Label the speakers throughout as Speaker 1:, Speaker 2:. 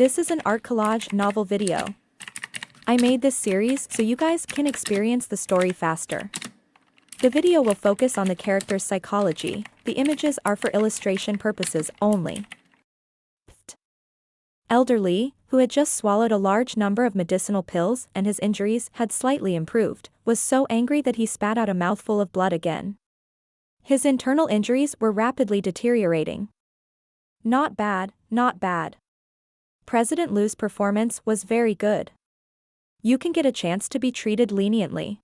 Speaker 1: This is an art collage novel video. I made this series so you guys can experience the story faster. The video will focus on the character's psychology, the images are for illustration purposes only. Elderly, who had just swallowed a large number of medicinal pills and his injuries had slightly improved, was so angry that he spat out a mouthful of blood again. His internal injuries were rapidly deteriorating. Not bad, not bad. President Liu's performance was very good. You can get a chance to be treated leniently.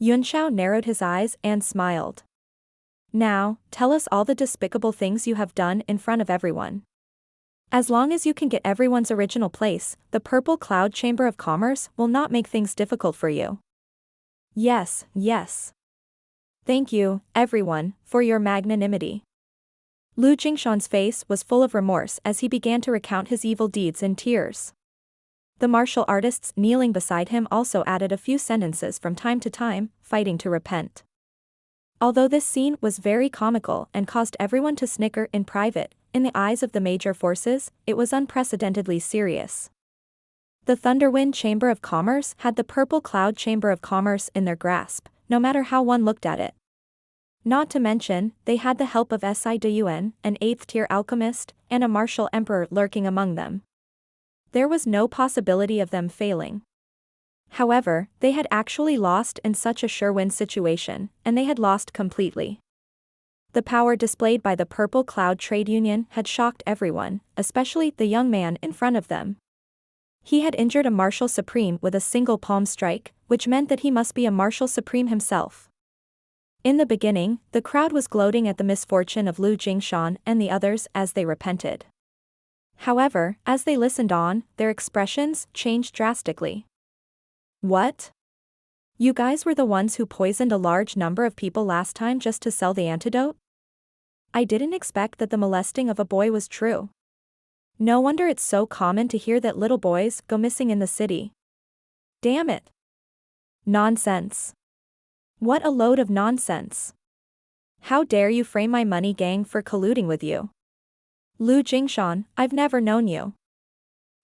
Speaker 1: Yunxiao narrowed his eyes and smiled. Now, tell us all the despicable things you have done in front of everyone. As long as you can get everyone's original place, the Purple Cloud Chamber of Commerce will not make things difficult for you. Yes, yes. Thank you, everyone, for your magnanimity. Lu Jingshan's face was full of remorse as he began to recount his evil deeds in tears. The martial artists kneeling beside him also added a few sentences from time to time, fighting to repent. Although this scene was very comical and caused everyone to snicker in private, in the eyes of the major forces, it was unprecedentedly serious. The Thunderwind Chamber of Commerce had the Purple Cloud Chamber of Commerce in their grasp, no matter how one looked at it. Not to mention, they had the help of Sidun, an 8th-tier alchemist, and a martial emperor lurking among them. There was no possibility of them failing. However, they had actually lost in such a sure-win situation, and they had lost completely. The power displayed by the Purple Cloud Trade Union had shocked everyone, especially the young man in front of them. He had injured a Marshal Supreme with a single palm strike, which meant that he must be a Marshal Supreme himself. In the beginning, the crowd was gloating at the misfortune of Lu Jingshan and the others as they repented. However, as they listened on, their expressions changed drastically. What? You guys were the ones who poisoned a large number of people last time just to sell the antidote? I didn't expect that the molesting of a boy was true. No wonder it's so common to hear that little boys go missing in the city. Damn it. Nonsense. What a load of nonsense. How dare you frame my money gang for colluding with you? Lu Jingshan, I've never known you.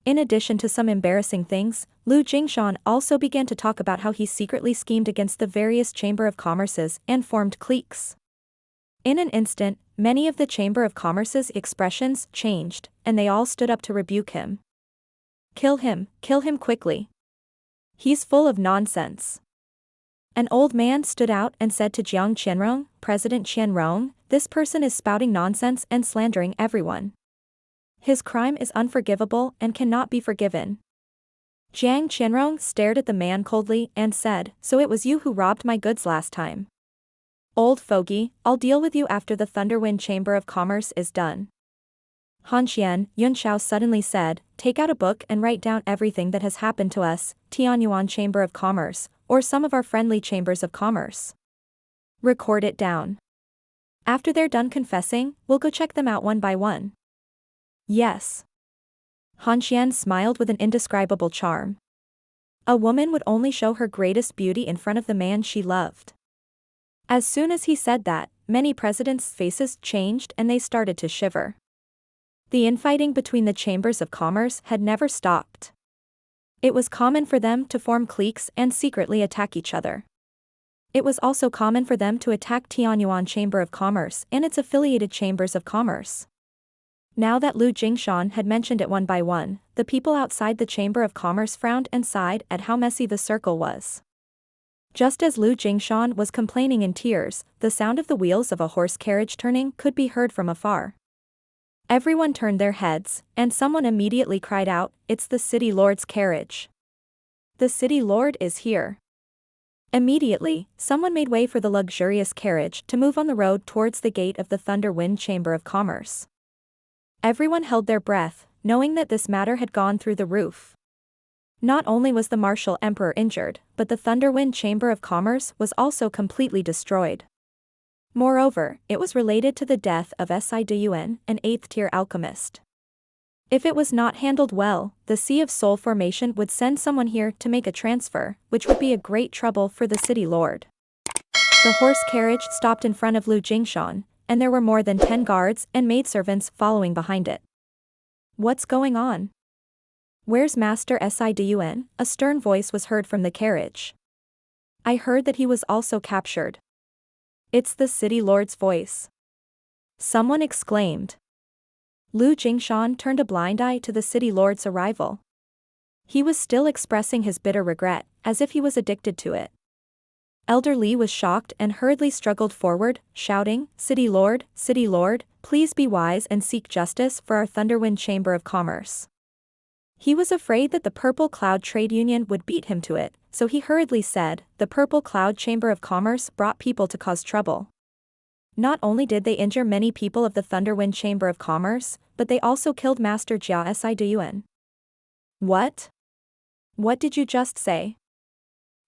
Speaker 1: In addition to some embarrassing things, Lu Jingshan also began to talk about how he secretly schemed against the various Chamber of Commerces and formed cliques. In an instant, many of the Chamber of Commerce's expressions changed, and they all stood up to rebuke him. Kill him quickly. He's full of nonsense. An old man stood out and said to Jiang Qianrong, President Qianrong, this person is spouting nonsense and slandering everyone. His crime is unforgivable and cannot be forgiven. Jiang Qianrong stared at the man coldly and said, so it was you who robbed my goods last time. Old fogey, I'll deal with you after the Thunderwind Chamber of Commerce is done. Hanxian, Yunxiao suddenly said, take out a book and write down everything that has happened to us, Tianyuan Chamber of Commerce, or some of our friendly chambers of commerce. Record it down. After they're done confessing, we'll go check them out one by one. Yes. Hanxian smiled with an indescribable charm. A woman would only show her greatest beauty in front of the man she loved. As soon as he said that, many presidents' faces changed and they started to shiver. The infighting between the chambers of commerce had never stopped. It was common for them to form cliques and secretly attack each other. It was also common for them to attack Tianyuan Chamber of Commerce and its affiliated chambers of commerce. Now that Lu Jingshan had mentioned it one by one, the people outside the Chamber of Commerce frowned and sighed at how messy the circle was. Just as Lu Jingshan was complaining in tears, the sound of the wheels of a horse carriage turning could be heard from afar. Everyone turned their heads, and someone immediately cried out, it's the city lord's carriage. The city lord is here. Immediately, someone made way for the luxurious carriage to move on the road towards the gate of the Thunderwind Chamber of Commerce. Everyone held their breath, knowing that this matter had gone through the roof. Not only was the Martial Emperor injured, but the Thunderwind Chamber of Commerce was also completely destroyed. Moreover, it was related to the death of Sidun, an 8th-tier alchemist. If it was not handled well, the Sea of Soul formation would send someone here to make a transfer, which would be a great trouble for the city lord. The horse carriage stopped in front of Lu Jingshan, and there were more than 10 guards and maidservants following behind it. What's going on? Where's Master Sidun? A stern voice was heard from the carriage. I heard that he was also captured. It's the city lord's voice. Someone exclaimed. Lu Jingshan turned a blind eye to the city lord's arrival. He was still expressing his bitter regret, as if he was addicted to it. Elder Li was shocked and hurriedly struggled forward, shouting, City Lord, please be wise and seek justice for our Thunderwind Chamber of Commerce. He was afraid that the Purple Cloud Trade Union would beat him to it, so he hurriedly said, the Purple Cloud Chamber of Commerce brought people to cause trouble. Not only did they injure many people of the Thunderwind Chamber of Commerce, but they also killed Master Jia Sidun. What? What did you just say?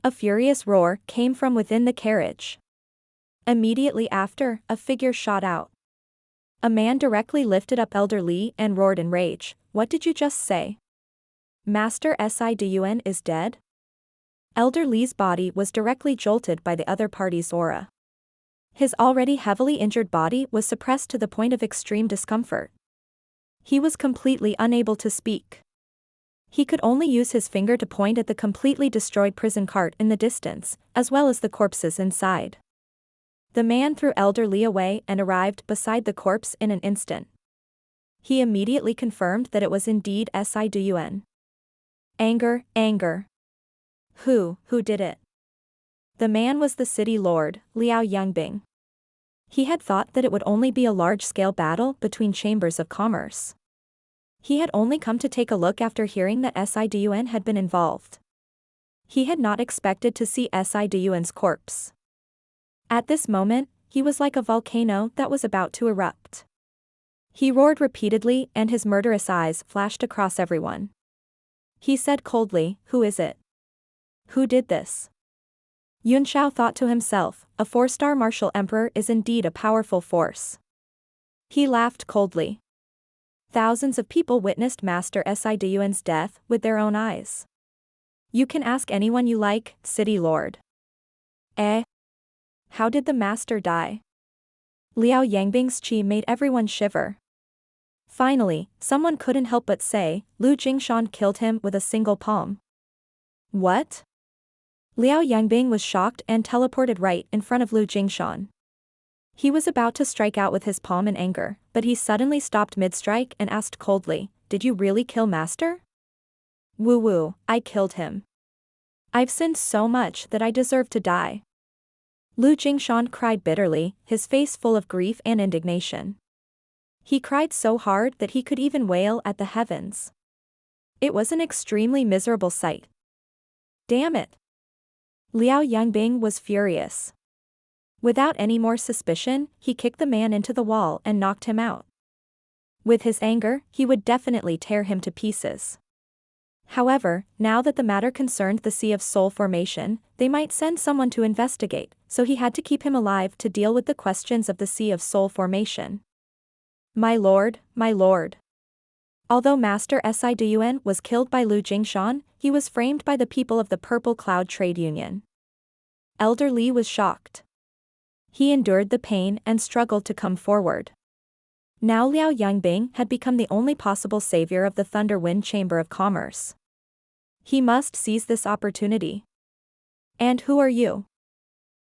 Speaker 1: A furious roar came from within the carriage. Immediately after, a figure shot out. A man directly lifted up Elder Li and roared in rage, what did you just say? Master Sidun is dead? Elder Li's body was directly jolted by the other party's aura. His already heavily injured body was suppressed to the point of extreme discomfort. He was completely unable to speak. He could only use his finger to point at the completely destroyed prison cart in the distance, as well as the corpses inside. The man threw Elder Li away and arrived beside the corpse in an instant. He immediately confirmed that it was indeed Sidun. Anger. Who did it? The man was the city lord, Liao Yangbing. He had thought that it would only be a large-scale battle between chambers of commerce. He had only come to take a look after hearing that Sidun had been involved. He had not expected to see Sidun's corpse. At this moment, he was like a volcano that was about to erupt. He roared repeatedly and his murderous eyes flashed across everyone. He said coldly, who is it? Who did this? Yun Shao thought to himself, a 4-star martial emperor is indeed a powerful force. He laughed coldly. Thousands of people witnessed Master Sidun's death with their own eyes. You can ask anyone you like, City Lord. How did the master die? Liao Yangbing's chi made everyone shiver. Finally, someone couldn't help but say, Lu Jingshan killed him with a single palm. What? Liao Yangbing was shocked and teleported right in front of Lu Jingshan. He was about to strike out with his palm in anger, but he suddenly stopped mid-strike and asked coldly, did you really kill Master? Woo, I killed him. I've sinned so much that I deserve to die. Lu Jingshan cried bitterly, his face full of grief and indignation. He cried so hard that he could even wail at the heavens. It was an extremely miserable sight. Damn it! Liao Yangbing was furious. Without any more suspicion, he kicked the man into the wall and knocked him out. With his anger, he would definitely tear him to pieces. However, now that the matter concerned the Sea of Soul formation, they might send someone to investigate, so he had to keep him alive to deal with the questions of the Sea of Soul formation. My lord. Although Master Sidun was killed by Lu Jingshan, he was framed by the people of the Purple Cloud Trade Union. Elder Li was shocked. He endured the pain and struggled to come forward. Now Liao Yangbing had become the only possible savior of the Thunderwind Chamber of Commerce. He must seize this opportunity. And who are you?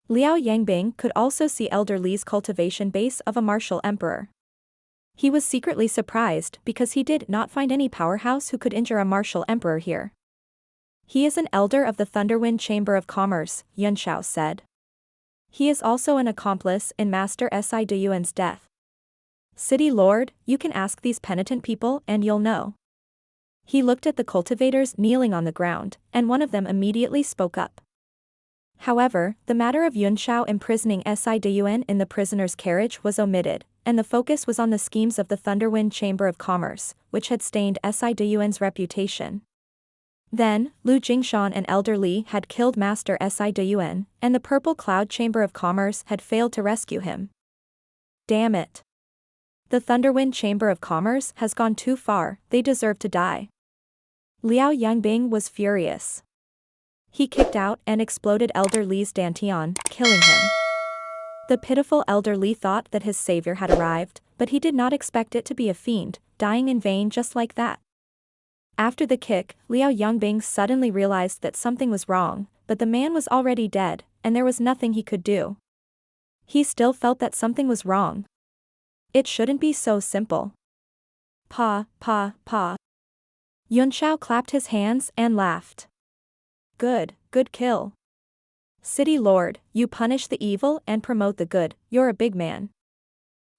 Speaker 1: Liao Yangbing could also see Elder Li's cultivation base of a martial emperor. He was secretly surprised because he did not find any powerhouse who could injure a martial emperor here. He is an elder of the Thunderwind Chamber of Commerce, Yun Shao said. He is also an accomplice in Master Sidun's death. City Lord, you can ask these penitent people and you'll know. He looked at the cultivators kneeling on the ground, and one of them immediately spoke up. However, the matter of Yun Shao imprisoning Sidun in the prisoner's carriage was omitted, and the focus was on the schemes of the Thunderwind Chamber of Commerce, which had stained Sidun's reputation. Then, Lu Jingshan and Elder Li had killed Master Sidun, and the Purple Cloud Chamber of Commerce had failed to rescue him. Damn it. The Thunderwind Chamber of Commerce has gone too far, they deserve to die. Liao Yangbing was furious. He kicked out and exploded Elder Li's dantian, killing him. The pitiful Elder Li thought that his savior had arrived, but he did not expect it to be a fiend, dying in vain just like that. After the kick, Liao Yongbing suddenly realized that something was wrong, but the man was already dead, and there was nothing he could do. He still felt that something was wrong. It shouldn't be so simple. Pa, pa, pa. Yunshao clapped his hands and laughed. Good kill. City Lord, you punish the evil and promote the good, you're a big man.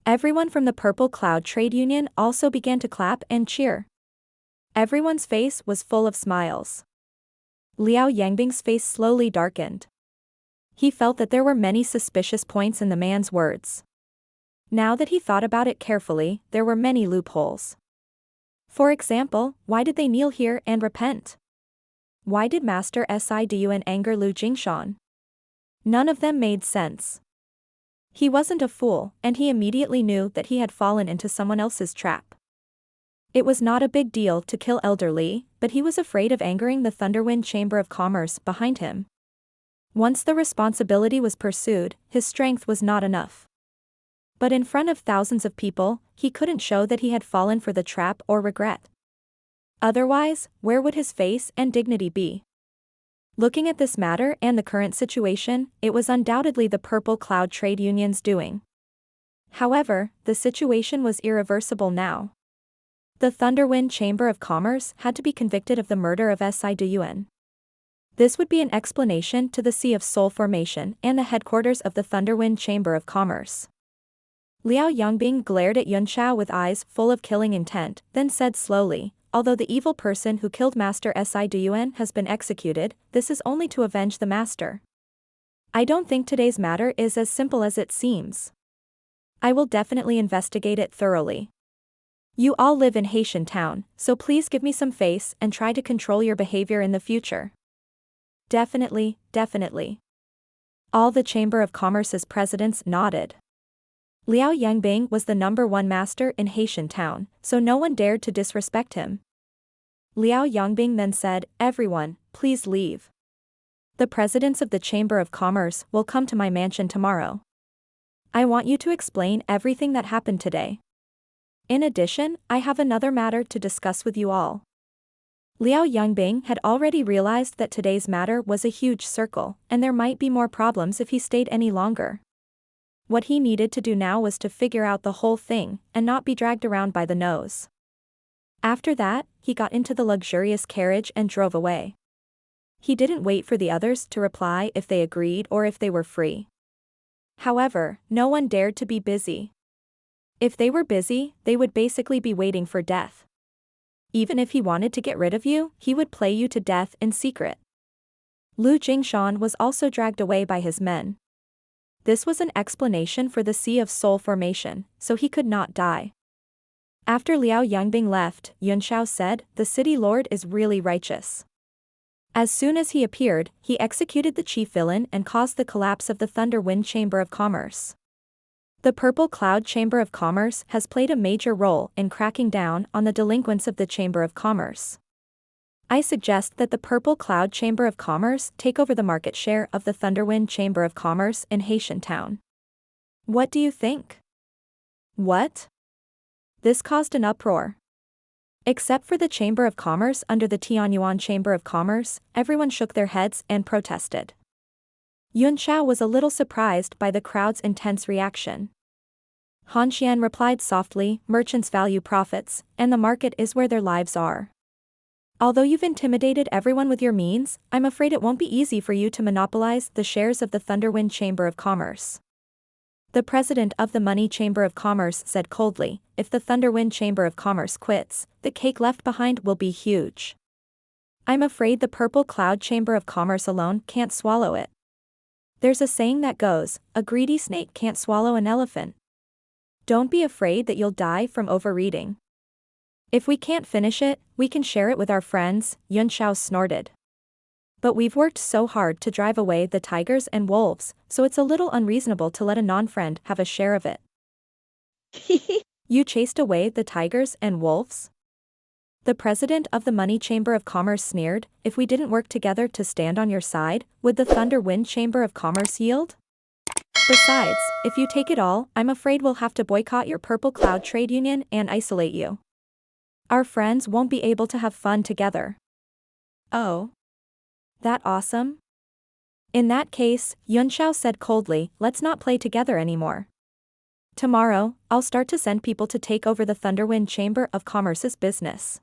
Speaker 1: Everyone from the Purple Cloud Trade Union also began to clap and cheer. Everyone's face was full of smiles. Liao Yangbing's face slowly darkened. He felt that there were many suspicious points in the man's words. Now that he thought about it carefully, there were many loopholes. For example, why did they kneel here and repent? Why did Master Sidun anger Lu Jingshan? None of them made sense. He wasn't a fool, and he immediately knew that he had fallen into someone else's trap. It was not a big deal to kill Elder Li, but he was afraid of angering the Thunderwind Chamber of Commerce behind him. Once the responsibility was pursued, his strength was not enough. But in front of thousands of people, he couldn't show that he had fallen for the trap or regret. Otherwise, where would his face and dignity be? Looking at this matter and the current situation, it was undoubtedly the Purple Cloud Trade Union's doing. However, the situation was irreversible now. The Thunderwind Chamber of Commerce had to be convicted of the murder of Sidun. This would be an explanation to the Sea of Soul formation and the headquarters of the Thunderwind Chamber of Commerce. Liao Yongbing glared at Yunshao with eyes full of killing intent, then said slowly, although the evil person who killed Master Sidun has been executed, this is only to avenge the master. I don't think today's matter is as simple as it seems. I will definitely investigate it thoroughly. You all live in Haitian Town, so please give me some face and try to control your behavior in the future. Definitely. All the Chamber of Commerce's presidents nodded. Liao Yangbing was the #1 master in Haitian Town, so no one dared to disrespect him. Liao Yongbing then said, everyone, please leave. The presidents of the Chamber of Commerce will come to my mansion tomorrow. I want you to explain everything that happened today. In addition, I have another matter to discuss with you all. Liao Yongbing had already realized that today's matter was a huge circle, and there might be more problems if he stayed any longer. What he needed to do now was to figure out the whole thing, and not be dragged around by the nose. After that, he got into the luxurious carriage and drove away. He didn't wait for the others to reply if they agreed or if they were free. However, no one dared to be busy. If they were busy, they would basically be waiting for death. Even if he wanted to get rid of you, he would play you to death in secret. Lu Jingshan was also dragged away by his men. This was an explanation for the Sea of Soul formation, so he could not die. After Liao Yangbing left, Yunshao said, the city lord is really righteous. As soon as he appeared, he executed the chief villain and caused the collapse of the Thunderwind Chamber of Commerce. The Purple Cloud Chamber of Commerce has played a major role in cracking down on the delinquents of the Chamber of Commerce. I suggest that the Purple Cloud Chamber of Commerce take over the market share of the Thunderwind Chamber of Commerce in Haitian Town. What do you think? What? This caused an uproar. Except for the Chamber of Commerce under the Tianyuan Chamber of Commerce, everyone shook their heads and protested. Yunshao was a little surprised by the crowd's intense reaction. Han Xian replied softly, merchants value profits, and the market is where their lives are. Although you've intimidated everyone with your means, I'm afraid it won't be easy for you to monopolize the shares of the Thunderwind Chamber of Commerce. The president of the Money Chamber of Commerce said coldly, if the Thunderwind Chamber of Commerce quits, the cake left behind will be huge. I'm afraid the Purple Cloud Chamber of Commerce alone can't swallow it. There's a saying that goes, a greedy snake can't swallow an elephant. Don't be afraid that you'll die from overeating. If we can't finish it, we can share it with our friends, Yunshao snorted. But we've worked so hard to drive away the tigers and wolves, so it's a little unreasonable to let a non-friend have a share of it. You chased away the tigers and wolves? The president of the Money Chamber of Commerce sneered, if we didn't work together to stand on your side, would the Thunderwind Chamber of Commerce yield? Besides, if you take it all, I'm afraid we'll have to boycott your Purple Cloud Trade Union and isolate you. Our friends won't be able to have fun together. Oh. That awesome? In that case, Yunxiao said coldly, let's not play together anymore. Tomorrow, I'll start to send people to take over the Thunderwind Chamber of Commerce's business.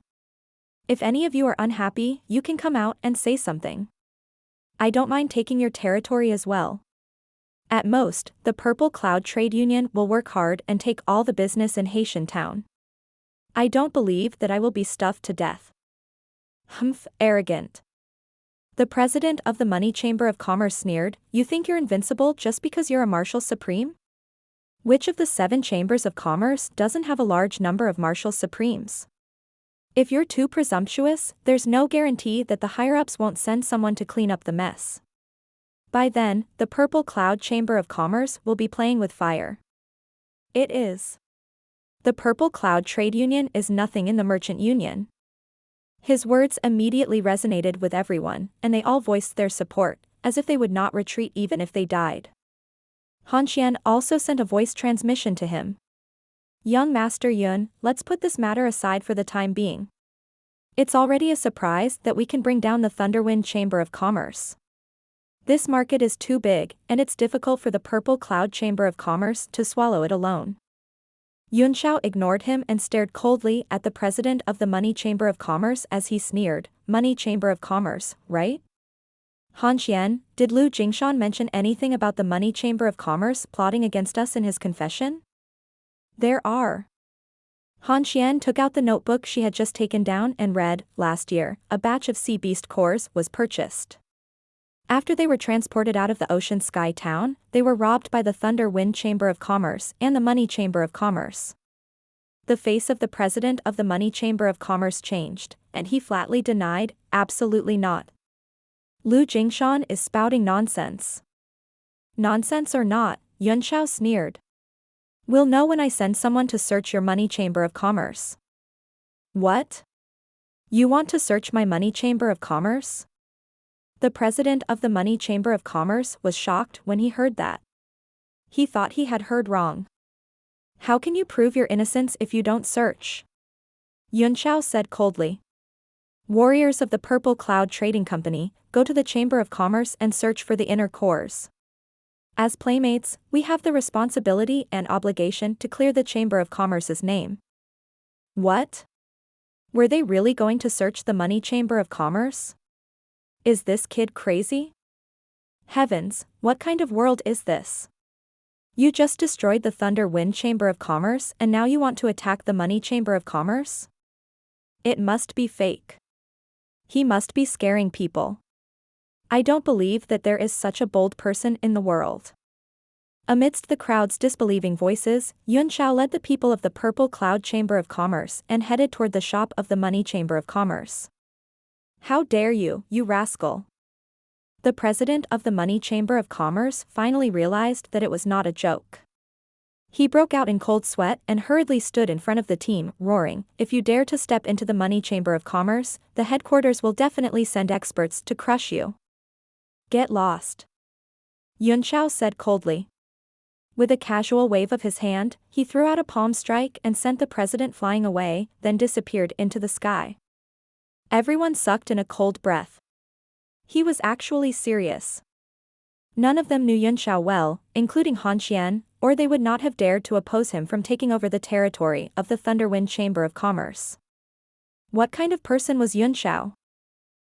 Speaker 1: If any of you are unhappy, you can come out and say something. I don't mind taking your territory as well. At most, the Purple Cloud Trade Union will work hard and take all the business in Haitian Town. I don't believe that I will be stuffed to death. Humph, arrogant. The president of the Money Chamber of Commerce sneered, you think you're invincible just because you're a Marshal Supreme? Which of the 7 chambers of commerce doesn't have a large number of Marshal Supremes? If you're too presumptuous, there's no guarantee that the higher-ups won't send someone to clean up the mess. By then, the Purple Cloud Chamber of Commerce will be playing with fire. It is. The Purple Cloud Trade Union is nothing in the Merchant Union. His words immediately resonated with everyone, and they all voiced their support, as if they would not retreat even if they died. Han Xian also sent a voice transmission to him. Young Master Yun, let's put this matter aside for the time being. It's already a surprise that we can bring down the Thunderwind Chamber of Commerce. This market is too big, and it's difficult for the Purple Cloud Chamber of Commerce to swallow it alone. Yunxiao ignored him and stared coldly at the president of the Money Chamber of Commerce as he sneered, Money Chamber of Commerce, right? Han Xian, did Lu Jingshan mention anything about the Money Chamber of Commerce plotting against us in his confession? There are. Han Xian took out the notebook she had just taken down and read, last year, a batch of sea beast cores was purchased. After they were transported out of the Ocean Sky Town, they were robbed by the Thunder Wind Chamber of Commerce and the Money Chamber of Commerce. The face of the president of the Money Chamber of Commerce changed, and he flatly denied, absolutely not. Lu Jingshan is spouting nonsense. Nonsense or not, Yunxiao sneered. We'll know when I send someone to search your Money Chamber of Commerce. What? You want to search my Money Chamber of Commerce? The president of the Money Chamber of Commerce was shocked when he heard that. He thought he had heard wrong. How can you prove your innocence if you don't search? Yunxiao said coldly. Warriors of the Purple Cloud Trading Company, go to the Chamber of Commerce and search for the inner cores. As playmates, we have the responsibility and obligation to clear the Chamber of Commerce's name. What? Were they really going to search the Money Chamber of Commerce? Is this kid crazy? Heavens, what kind of world is this? You just destroyed the Thunder Wind Chamber of Commerce and now you want to attack the Money Chamber of Commerce? It must be fake. He must be scaring people. I don't believe that there is such a bold person in the world. Amidst the crowd's disbelieving voices, Yunxiao led the people of the Purple Cloud Chamber of Commerce and headed toward the shop of the Money Chamber of Commerce. How dare you, you rascal! The president of the Money Chamber of Commerce finally realized that it was not a joke. He broke out in cold sweat and hurriedly stood in front of the team, roaring, if you dare to step into the Money Chamber of Commerce, the headquarters will definitely send experts to crush you. Get lost. Yunxiao said coldly. With a casual wave of his hand, he threw out a palm strike and sent the president flying away, then disappeared into the sky. Everyone sucked in a cold breath. He was actually serious. None of them knew Yunxiao well, including Han Xian, or they would not have dared to oppose him from taking over the territory of the Thunderwind Chamber of Commerce. What kind of person was Yunxiao?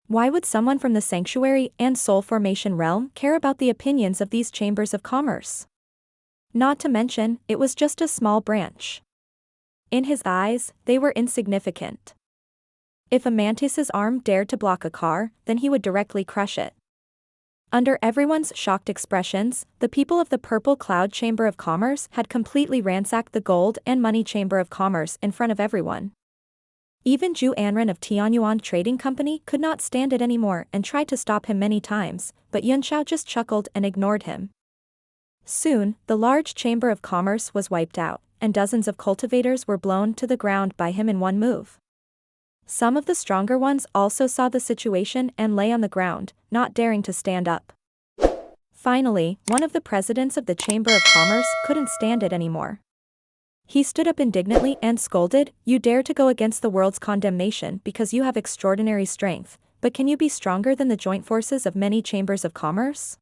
Speaker 1: Why would someone from the Sanctuary and Soul Formation realm care about the opinions of these chambers of commerce? Not to mention, it was just a small branch. In his eyes, they were insignificant. If a mantis's arm dared to block a car, then he would directly crush it. Under everyone's shocked expressions, the people of the Purple Cloud Chamber of Commerce had completely ransacked the Gold and Money Chamber of Commerce in front of everyone. Even Zhu Anren of Tianyuan Trading Company could not stand it anymore and tried to stop him many times, but Yunxiao just chuckled and ignored him. Soon, the large Chamber of Commerce was wiped out, and dozens of cultivators were blown to the ground by him in one move. Some of the stronger ones also saw the situation and lay on the ground, not daring to stand up. Finally, one of the presidents of the Chamber of Commerce couldn't stand it anymore. He stood up indignantly and scolded, "You dare to go against the world's condemnation because you have extraordinary strength, but can you be stronger than the joint forces of many chambers of commerce?"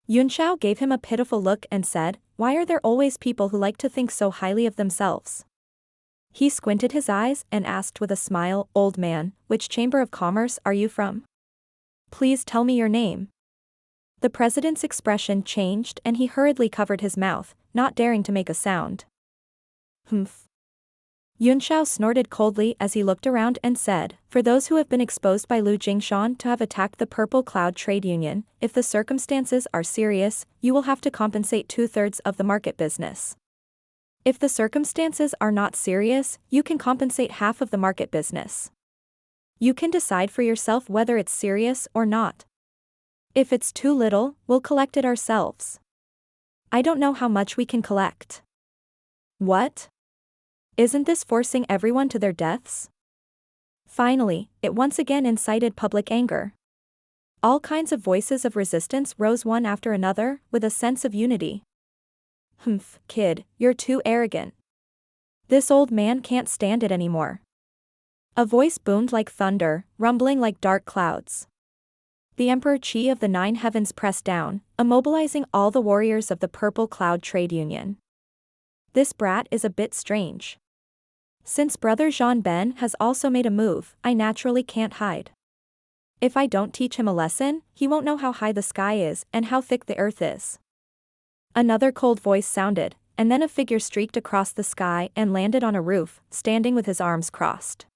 Speaker 1: Yunshao gave him a pitiful look and said, "Why are there always people who like to think so highly of themselves?" He squinted his eyes and asked with a smile, "Old man, which chamber of commerce are you from? Please tell me your name." The president's expression changed and he hurriedly covered his mouth, not daring to make a sound. "Humph." Yunshao snorted coldly as he looked around and said, "For those who have been exposed by Lu Jingshan to have attacked the Purple Cloud Trade Union, if the circumstances are serious, you will have to compensate 2/3 of the market business. If the circumstances are not serious, you can compensate half of the market business. You can decide for yourself whether it's serious or not. If it's too little, we'll collect it ourselves. I don't know how much we can collect." "What? Isn't this forcing everyone to their deaths?" Finally, it once again incited public anger. All kinds of voices of resistance rose one after another, with a sense of unity. "Humph, kid, you're too arrogant. This old man can't stand it anymore." A voice boomed like thunder, rumbling like dark clouds. The Emperor Qi of the Nine Heavens pressed down, immobilizing all the warriors of the Purple Cloud Trade Union. "This brat is a bit strange. Since Brother Jean Ben has also made a move, I naturally can't hide. If I don't teach him a lesson, he won't know how high the sky is and how thick the earth is." Another cold voice sounded, and then a figure streaked across the sky and landed on a roof, standing with his arms crossed.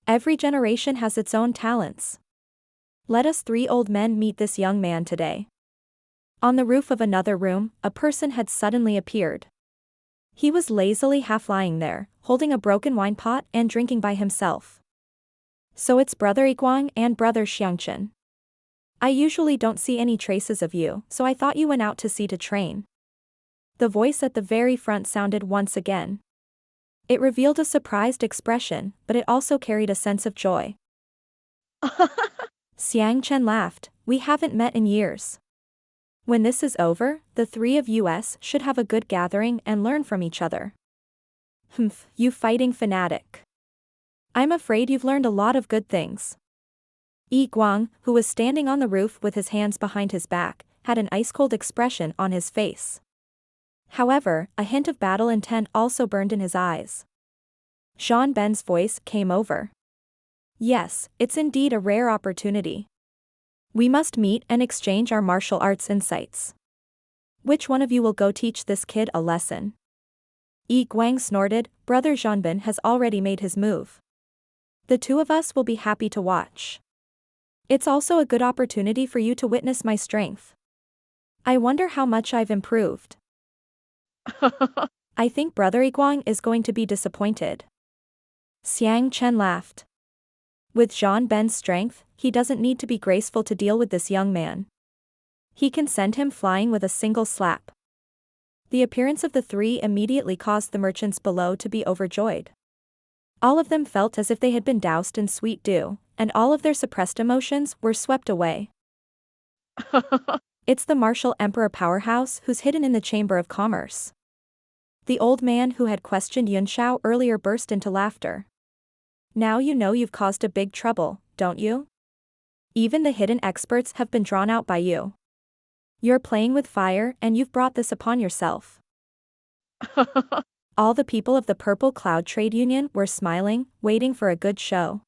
Speaker 1: "Every generation has its own talents. Let us 3 old men meet this young man today." On the roof of another room, a person had suddenly appeared. He was lazily half lying there, holding a broken wine pot and drinking by himself. "So it's Brother Iguang and Brother Xiangchen. I usually don't see any traces of you, so I thought you went out to sea to train." The voice at the very front sounded once again. It revealed a surprised expression, but it also carried a sense of joy. Xiangchen laughed, "We haven't met in years. When this is over, the 3 of us should have a good gathering and learn from each other." "Humph, you fighting fanatic. I'm afraid you've learned a lot of good things." Yi Guang, who was standing on the roof with his hands behind his back, had an ice-cold expression on his face. However, a hint of battle intent also burned in his eyes. Jean Ben's voice came over. "Yes, it's indeed a rare opportunity. We must meet and exchange our martial arts insights. Which one of you will go teach this kid a lesson?" Yi Guang snorted, "Brother Jeanbin has already made his move. The 2 of us will be happy to watch. It's also a good opportunity for you to witness my strength. I wonder how much I've improved." "I think Brother Iguang is going to be disappointed." Xiang Chen laughed. With Jean Ben's strength, he doesn't need to be graceful to deal with this young man. He can send him flying with a single slap. The appearance of the 3 immediately caused the merchants below to be overjoyed. All of them felt as if they had been doused in sweet dew, and all of their suppressed emotions were swept away. "It's the martial emperor powerhouse who's hidden in the Chamber of Commerce." The old man who had questioned Yunshao earlier burst into laughter. "Now you know you've caused a big trouble, don't you? Even the hidden experts have been drawn out by you. You're playing with fire and you've brought this upon yourself." All the people of the Purple Cloud Trade Union were smiling, waiting for a good show.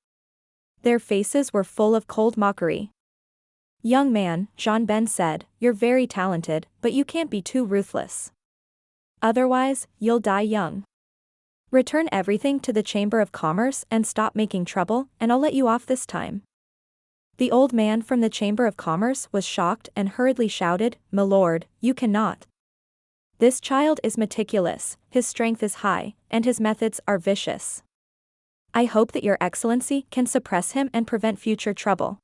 Speaker 1: Their faces were full of cold mockery. "Young man," Jean Ben said, "you're very talented, but you can't be too ruthless. Otherwise, you'll die young. Return everything to the Chamber of Commerce and stop making trouble, and I'll let you off this time." The old man from the Chamber of Commerce was shocked and hurriedly shouted, "My lord, you cannot. This child is meticulous, his strength is high, and his methods are vicious. I hope that your excellency can suppress him and prevent future trouble."